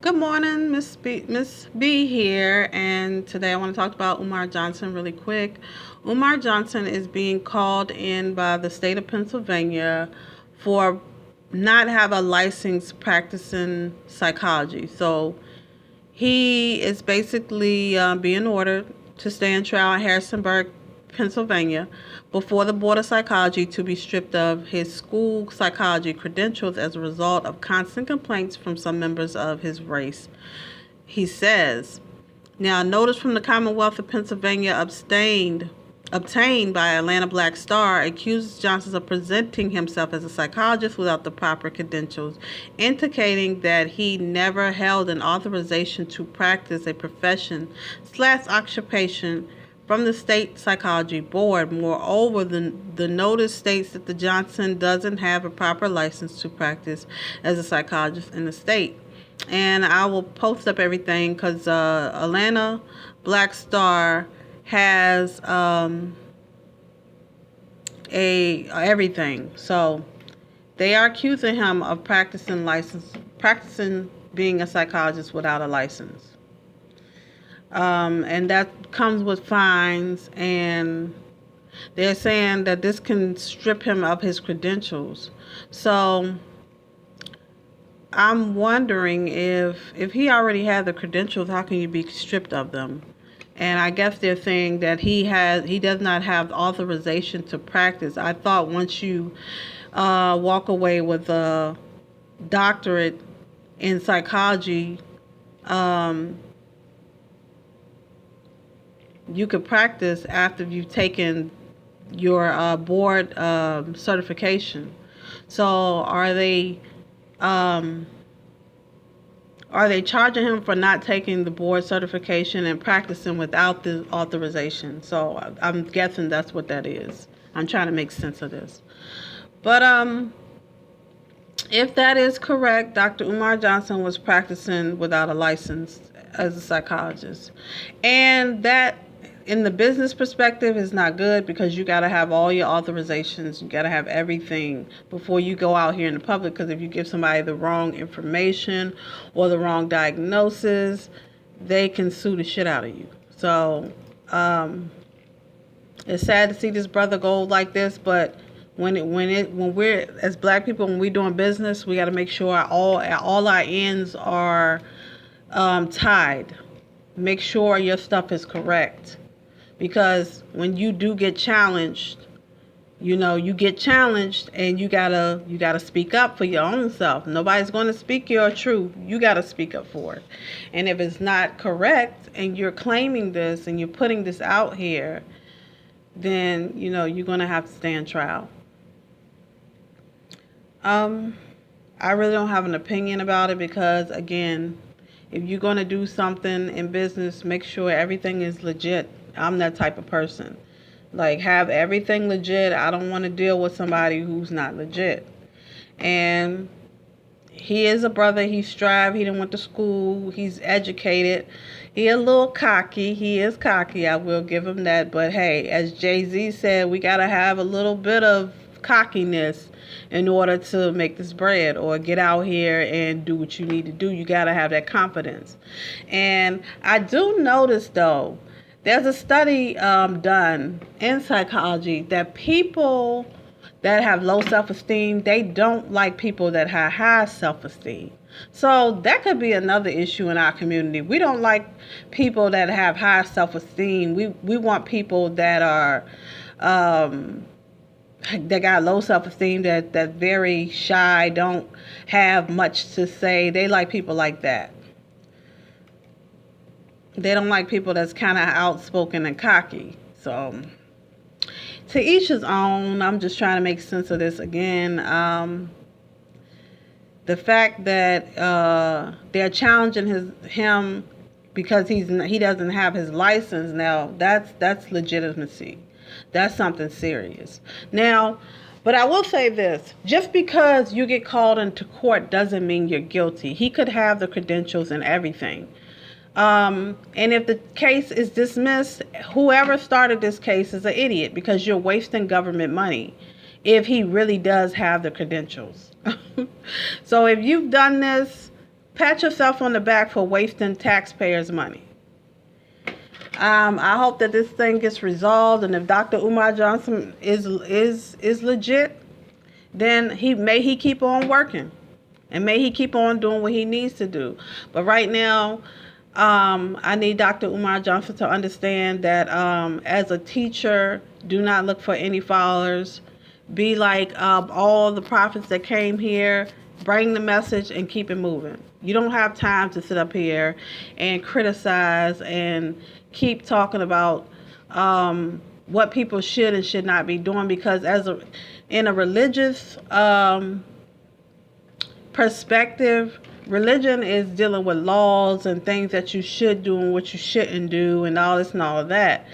Good morning, Miss B here, and today I want to talk about Umar Johnson really quick. Umar Johnson is being called in by the state of Pennsylvania for not have a license practicing psychology. So he is basically being ordered to stand trial in Harrisonburg, Pennsylvania, before the Board of Psychology to be stripped of his school psychology credentials as a result of constant complaints from some members of his race. He says, now, notice from the Commonwealth of Pennsylvania obtained by Atlanta Black Star accuses Johnson of presenting himself as a psychologist without the proper credentials, indicating that he never held an authorization to practice a profession/occupation from the state psychology board. Moreover, the notice states that the Johnson doesn't have a proper license to practice as a psychologist in the state. And I will post up everything because Atlanta Black Star has a everything. So they are accusing him of practicing being a psychologist without a license. And that comes with fines, and they're saying that this can strip him of his credentials. So I'm wondering if he already had the credentials, how can you be stripped of them? And I guess they're saying that he does not have authorization to practice. I thought once you walk away with a doctorate in psychology, um, you could practice after you've taken your board certification. So um, are they charging him for not taking the board certification and practicing without the authorization? So I'm guessing that's what that is. I'm trying to make sense of this. But if that is correct, Dr. Umar Johnson was practicing without a license as a psychologist. And that, in the business perspective, is not good because you got to have all your authorizations. You got to have everything before you go out here in the public, because if you give somebody the wrong information or the wrong diagnosis, they can sue the shit out of you. So it's sad to see this brother go like this, but when we're as black people, when we're doing business, we got to make sure all our ends are tied. Make sure your stuff is correct, because when you do get challenged, you get challenged, and you gotta speak up for your own self. Nobody's going to speak your truth. You gotta speak up for it. And if it's not correct and you're claiming this and you're putting this out here, then you're going to have to stand trial. I really don't have an opinion about it because, again, if you're going to do something in business, make sure everything is legit. I'm that type of person. Like, have everything legit. I don't want to deal with somebody who's not legit. And he is a brother. He strive. He done went to school. He's educated. He a little cocky. He is cocky. I will give him that. But hey, as Jay-Z said, we got to have a little bit of cockiness in order to make this bread or get out here and do what you need to do. You got to have that confidence. And I do notice, though, there's a study done in psychology that people that have low self-esteem, they don't like people that have high self-esteem. So that could be another issue in our community. We don't like people that have high self-esteem. We want people that are that got low self-esteem, that very shy, don't have much to say. They like people like that. They don't like people that's kind of outspoken and cocky. So to each his own. I'm just trying to make sense of this again. The fact that they're challenging him because he doesn't have his license now, that's legitimacy. That's something serious. Now, but I will say this, just because you get called into court doesn't mean you're guilty. He could have the credentials and everything. And if the case is dismissed, whoever started this case is an idiot, because you're wasting government money if he really does have the credentials. So if you've done this, Pat yourself on the back for wasting taxpayers' money. I hope that this thing gets resolved, and if Dr. Umar Johnson is legit, then he keep on working, and may he keep on doing what he needs to do. But right now, I need Dr. Umar Johnson to understand that as a teacher, do not look for any followers. Be like all the prophets that came here. Bring the message and keep it moving. You don't have time to sit up here and criticize and keep talking about what people should and should not be doing, because in a religious perspective, religion is dealing with laws and things that you should do and what you shouldn't do and all this and all of that.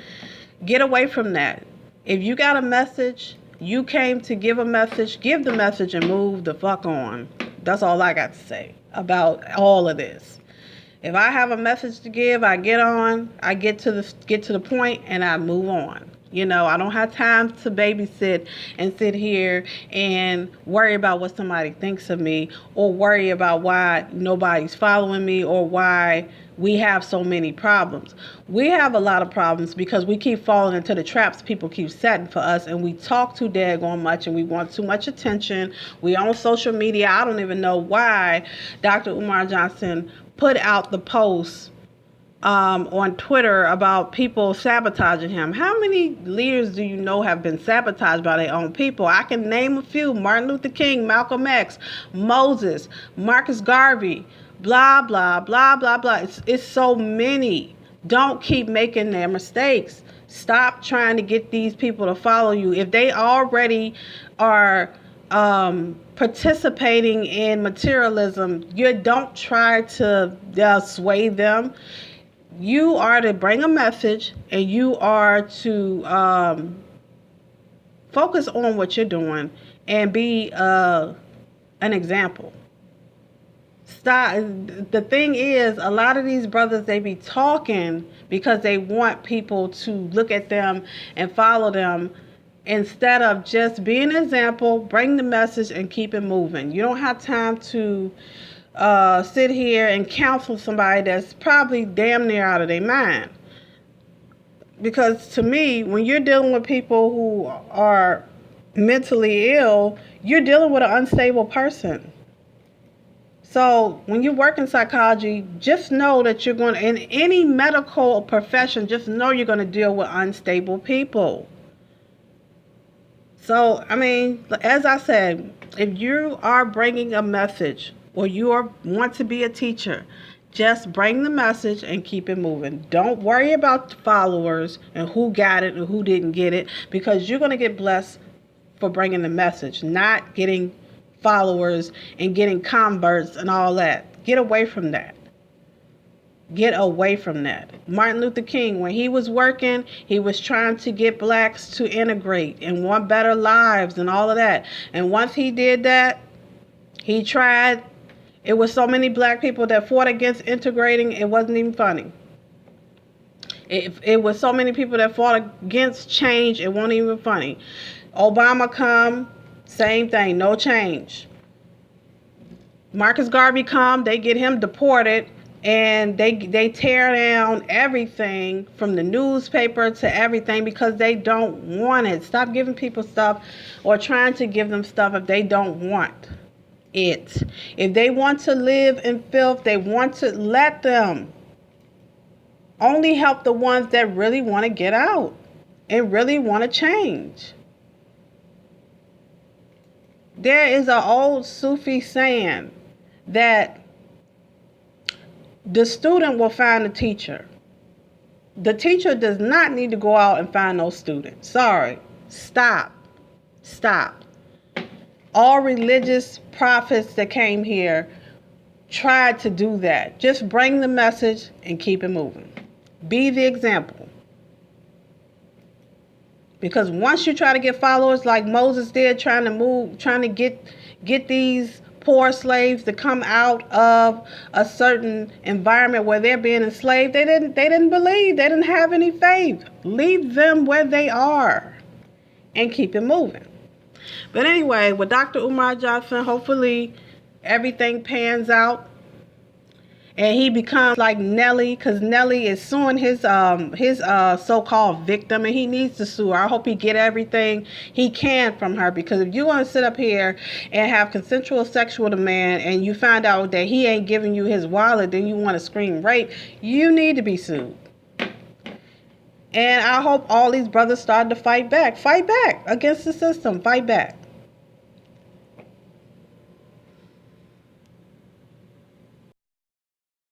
Get away from that. If you got a message, you came to give a message, give the message and move the fuck on. That's all I got to say about all of this. If I have a message to give, I get on, I get to the point, and I move on. You know, I don't have time to babysit and sit here and worry about what somebody thinks of me, or worry about why nobody's following me, or why we have so many problems. We have a lot of problems because we keep falling into the traps people keep setting for us, and we talk too daggone much, and we want too much attention. We on social media. I don't even know why Dr. Umar Johnson put out the post on Twitter about people sabotaging him. How many leaders do you know have been sabotaged by their own people? I can name a few: Martin Luther King, Malcolm X, Moses, Marcus Garvey, blah, blah, blah, blah, blah. It's so many. Don't keep making their mistakes. Stop trying to get these people to follow you. If they already are participating in materialism, you don't try to sway them. You are to bring a message, and you are to focus on what you're doing and be an example. Stop. The thing is, a lot of these brothers, they be talking because they want people to look at them and follow them, instead of just being an example, bring the message and keep it moving. You don't have time to sit here and counsel somebody that's probably damn near out of their mind. Because to me, when you're dealing with people who are mentally ill, you're dealing with an unstable person. So when you work in psychology, just know that you're going to, in any medical profession, just know you're going to deal with unstable people. So, I mean, as I said, if you are bringing a message, or you want to be a teacher, just bring the message and keep it moving. Don't worry about the followers and who got it and who didn't get it, because you're going to get blessed for bringing the message, not getting followers and getting converts and all that. Get away from that. Get away from that. Martin Luther King, when he was working, he was trying to get blacks to integrate and want better lives and all of that. And once he did that, he tried. It was so many black people that fought against integrating, it wasn't even funny. It was so many people that fought against change, it wasn't even funny. Obama come, same thing, no change. Marcus Garvey come, they get him deported, and they tear down everything from the newspaper to everything because they don't want it. Stop giving people stuff or trying to give them stuff if they don't want it. If they want to live in filth, they want to, let them. Only help the ones that really want to get out and really want to change. There is an old Sufi saying that the student will find the teacher. The teacher does not need to go out and find no student. Sorry. Stop. All religious prophets that came here tried to do that. Just bring the message and keep it moving. Be the example. Because once you try to get followers like Moses did, trying to get these poor slaves to come out of a certain environment where they're being enslaved, they didn't believe, they didn't have any faith. Leave them where they are and keep it moving. But anyway, with Dr. Umar Johnson, hopefully everything pans out. and he becomes like Nelly, because Nelly is suing his so-called victim, and he needs to sue her. I hope he get everything he can from her, because if you want to sit up here and have consensual sex with a man and you find out that he ain't giving you his wallet, then you want to scream rape, you need to be sued. And I hope all these brothers start to fight back against the system. Fight back.